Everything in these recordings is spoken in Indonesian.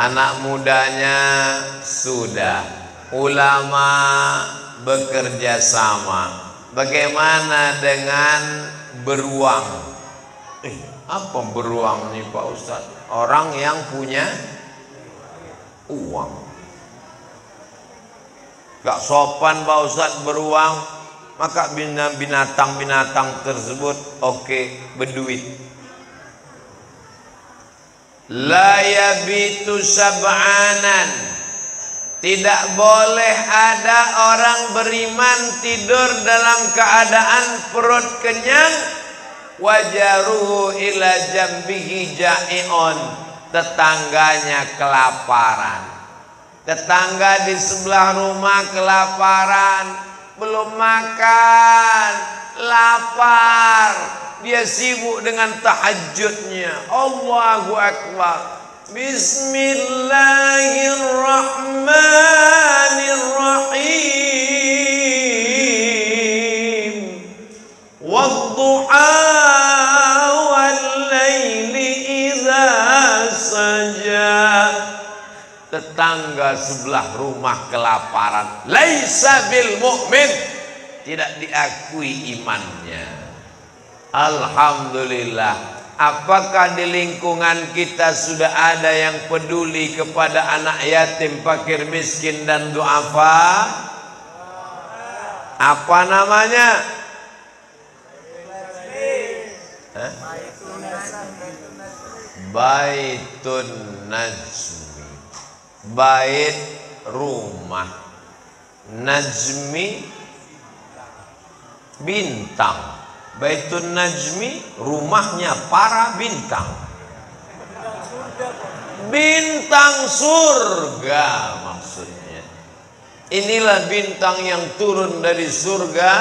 anak mudanya sudah, ulama bekerja sama. Bagaimana dengan beruang? Apa beruang nih Pak Ustadz? Orang yang punya uang. Gak sopan Pak Ustadz beruang, maka binatang-binatang tersebut berduit. La yabitu sab'anan. Tidak boleh ada orang beriman tidur dalam keadaan perut kenyang, wajaruhu ila jambihi ja'i'un, tetangganya kelaparan. Tetangga di sebelah rumah kelaparan, belum makan, lapar, dia sibuk dengan tahajudnya. Allahu Akbar. Bismillahirrahmanirrahim. Wadduha wal-laili idza saja. Tetangga sebelah rumah kelaparan, laisa bil mu'min, tidak diakui imannya. Alhamdulillah. Apakah di lingkungan kita sudah ada yang peduli kepada anak yatim, fakir, miskin dan du'afa? Apa namanya? Baitun Najmi. Bait rumah, Najmi bintang. Baitun Najmi rumahnya para bintang. Bintang surga maksudnya. Inilah bintang yang turun dari surga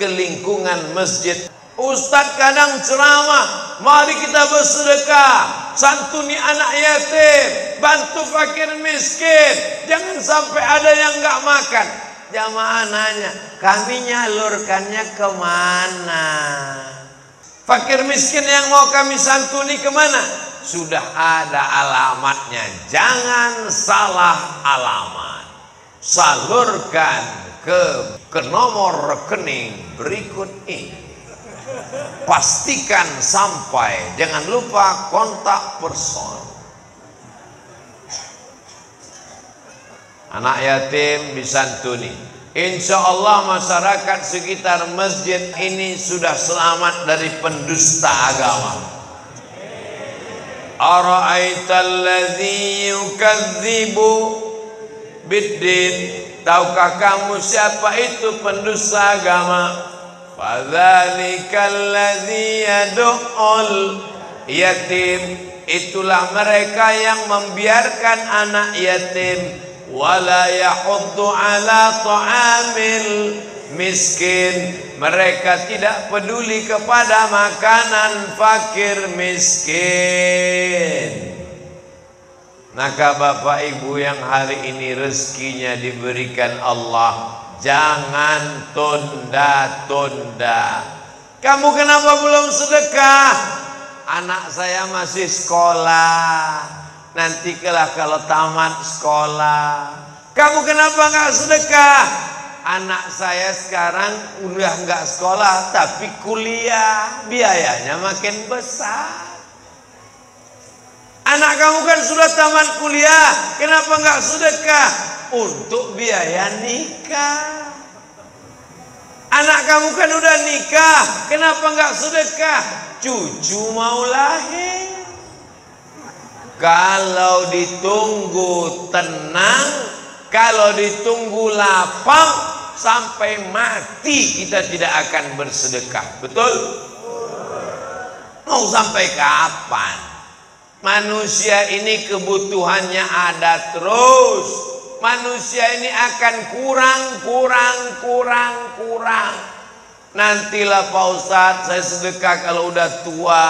ke lingkungan masjid. Ustadz kadang ceramah, mari kita bersedekah, santuni anak yatim, bantu fakir miskin, jangan sampai ada yang nggak makan. Jamaah nanya, kami nyalurkannya kemana? Fakir miskin yang mau kami santuni kemana? Sudah ada alamatnya, jangan salah alamat. Salurkan ke nomor rekening berikut ini. Pastikan sampai, jangan lupa kontak person. Anak yatim disantuni. Insya Allah masyarakat sekitar masjid ini sudah selamat dari pendusta agama. Ara'aital ladzi yukadzibu biddin. Tahukah kamu siapa itu pendusta agama? Fadzalikal ladzi yad'ul yatim. Itulah mereka yang membiarkan anak yatim. Wala yahuddu ala ta'amil miskin. Mereka tidak peduli kepada makanan fakir miskin. Maka Bapak Ibu yang hari ini rezekinya diberikan Allah, jangan tunda-tunda. Kamu kenapa belum sedekah? Anak saya masih sekolah. Nanti kalau tamat sekolah. Kamu kenapa nggak sedekah? Anak saya sekarang udah nggak sekolah tapi kuliah, biayanya makin besar. Anak kamu kan sudah tamat kuliah, kenapa nggak sedekah? Untuk biaya nikah. Anak kamu kan udah nikah, kenapa nggak sedekah? Cucu mau lahir. Kalau ditunggu tenang, kalau ditunggu lapang, sampai mati kita tidak akan bersedekah. Betul? Mau sampai kapan? Manusia ini kebutuhannya ada terus. Manusia ini akan kurang. Nantilah Pak Ustadz, saya sedekah kalau udah tua.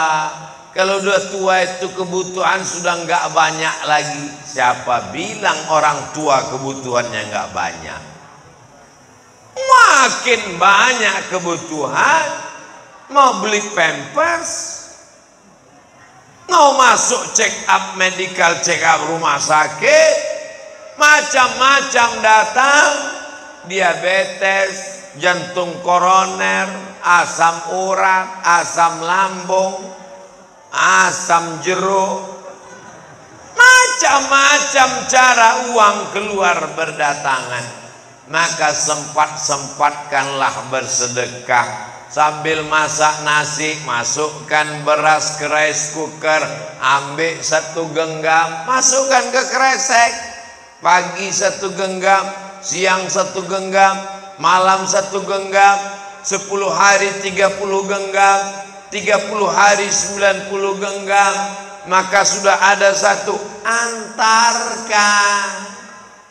Kalau udah tua itu kebutuhan sudah nggak banyak lagi. Siapa bilang orang tua kebutuhannya nggak banyak? Makin banyak kebutuhan. Mau beli pampers, Mau masuk check up, medical check up rumah sakit, macam-macam datang. Diabetes, jantung koroner, asam urat, asam lambung, asam jeruk, macam-macam cara uang keluar berdatangan. Maka sempat-sempatkanlah bersedekah. Sambil masak nasi, masukkan beras ke rice cooker, ambil 1 genggam, masukkan ke kresek. Pagi 1 genggam, siang 1 genggam, malam 1 genggam, 10 hari 30 genggam, 30 hari 90 genggam. Maka sudah ada 1, antarkan.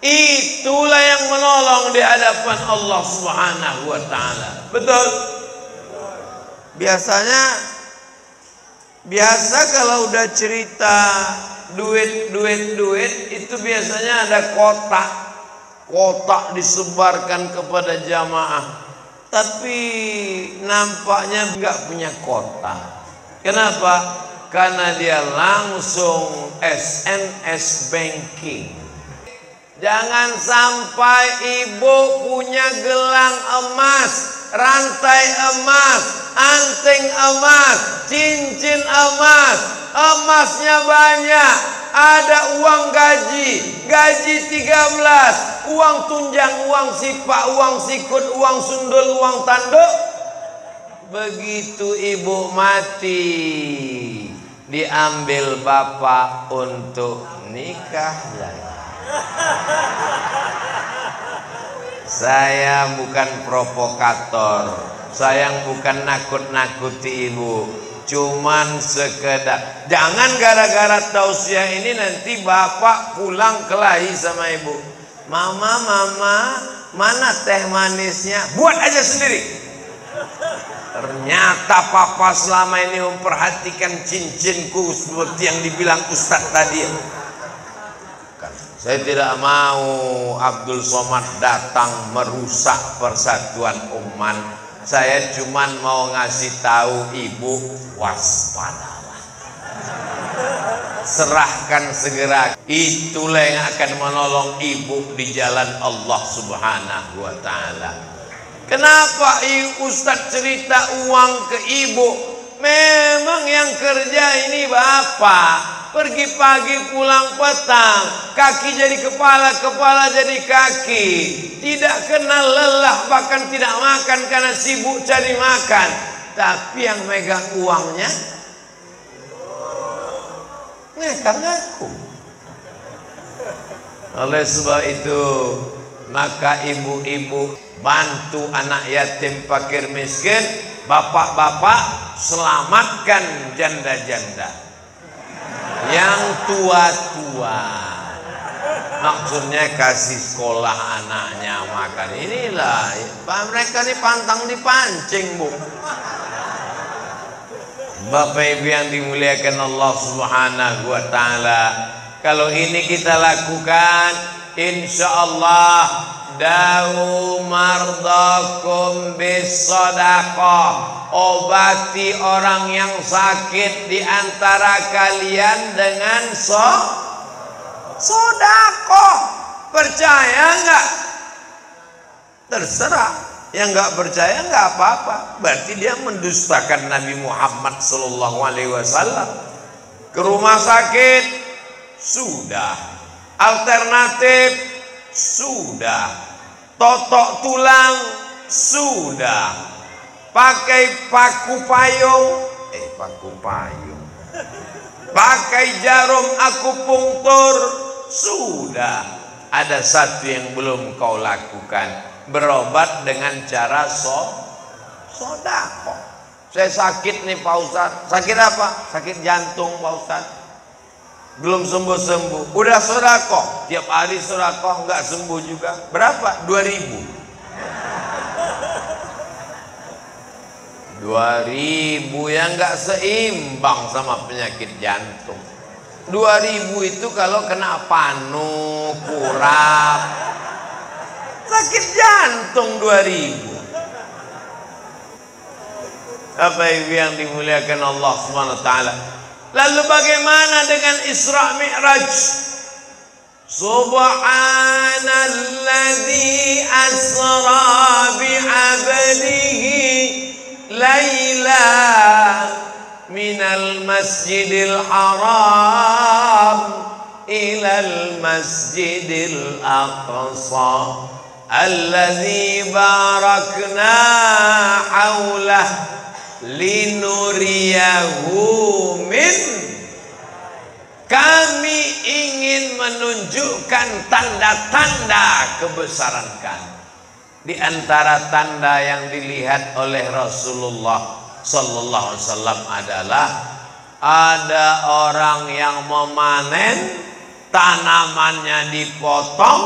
Itulah yang menolong di hadapan Allah Subhanahu wa ta'ala. Betul? Biasa kalau udah cerita duit itu biasanya ada kotak disebarkan kepada jamaah. Tapi nampaknya nggak punya kotak. Kenapa? Karena dia langsung SNS banking. Jangan sampai ibu punya gelang emas, rantai emas, anting emas, cincin emas, emasnya banyak, ada uang gaji 13, uang tunjang, uang sipak, uang sikut, uang sundul, uang tanduk. Begitu ibu mati, diambil bapak untuk nikah lagi. Saya bukan provokator, saya bukan nakut-nakuti ibu, cuman sekedar jangan gara-gara tausiah ini nanti bapak pulang kelahi sama ibu. Mama, mana teh manisnya? Buat aja sendiri. Ternyata papa selama ini memperhatikan cincinku seperti yang dibilang Ustadz tadi. Saya tidak mau Abdul Somad datang merusak persatuan umat. Saya cuma mau ngasih tahu ibu, waspadalah. Serahkan segera. Itulah yang akan menolong ibu di jalan Allah Subhanahu wa ta'ala. Kenapa Ustadz cerita uang ke ibu? Memang yang kerja ini bapak. Pergi pagi pulang petang, kaki jadi kepala, kepala jadi kaki, tidak kenal lelah, bahkan tidak makan karena sibuk cari makan. Tapi yang megang uangnya ngaku. Oleh sebab itu, maka ibu-ibu bantu anak yatim fakir miskin, bapak-bapak selamatkan janda-janda yang tua-tua. Maksudnya kasih sekolah anaknya, makan. Inilah mereka ini pantang dipancing, Bu. Bapak Ibu yang dimuliakan Allah Subhanahu wa ta'ala, kalau ini kita lakukan, insya Allah da'u mardakum bis sadaqah, obati orang yang sakit di antara kalian dengan sedekah. Percaya enggak? Terserah. Yang enggak percaya enggak apa-apa. Berarti dia mendustakan Nabi Muhammad sallallahu alaihi wasallam. Ke rumah sakit sudah, alternatif sudah, totok tulang sudah, pakai paku payung, pakai jarum akupunktur sudah. Ada satu yang belum kau lakukan, berobat dengan cara sodako. Saya sakit nih Pak Ustadz. Sakit apa? Sakit jantung Pak Ustadz. Belum sembuh-sembuh. Udah sodako, tiap hari sodako, nggak sembuh juga. Berapa? 2.000 yang nggak seimbang sama penyakit jantung. 2.000 itu kalau kena panu, kurap, sakit jantung 2.000. Apa yang dimuliakan Allah Subhanahu wa ta'ala, Lalu bagaimana dengan Isra Mi'raj? Subhanalladzi asra bi'abdihi laila minal masjidil haram ilal masjidil aqsa alladzi barakna haulah linuriyahu min. Kami ingin menunjukkan tanda-tanda kebesaran Kami. Di antara tanda yang dilihat oleh Rasulullah Sallallahu Alaihi Wasallam adalah ada orang yang memanen, tanamannya dipotong,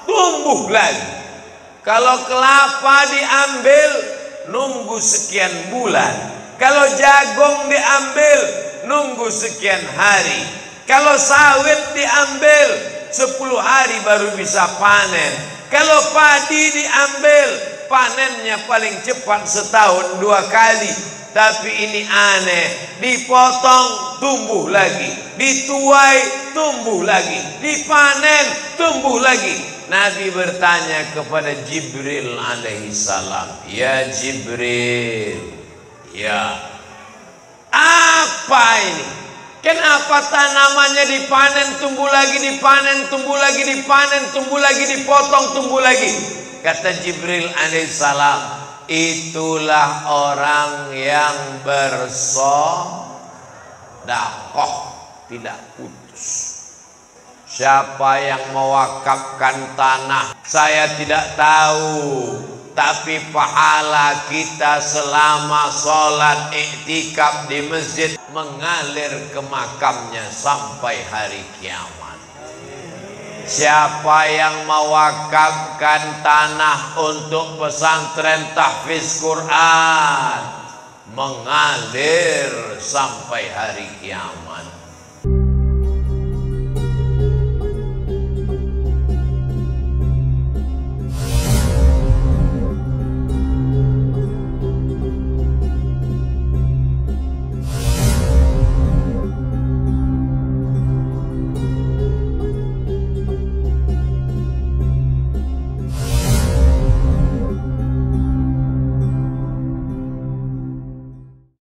tumbuh lagi. Kalau kelapa diambil, nunggu sekian bulan. Kalau jagung diambil, nunggu sekian hari. Kalau sawit diambil, 10 hari baru bisa panen. Kalau padi diambil, panennya paling cepat setahun 2 kali. Tapi ini aneh, dipotong tumbuh lagi, dituai tumbuh lagi, dipanen tumbuh lagi. Nabi bertanya kepada Jibril alaihissalam, ya Jibril, ya apa ini? Kenapa tanamannya dipanen tumbuh lagi, dipanen tumbuh lagi, dipanen tumbuh lagi, dipotong tumbuh lagi? Kata Jibril alaihissalam, itulah orang yang bersedekah tidak putus. Siapa yang mewakafkan tanah, saya tidak tahu. Tapi pahala kita selama sholat iktikaf di masjid mengalir ke makamnya sampai hari kiamat. Siapa yang mewakafkan tanah untuk pesantren tahfiz Quran mengalir sampai hari kiamat.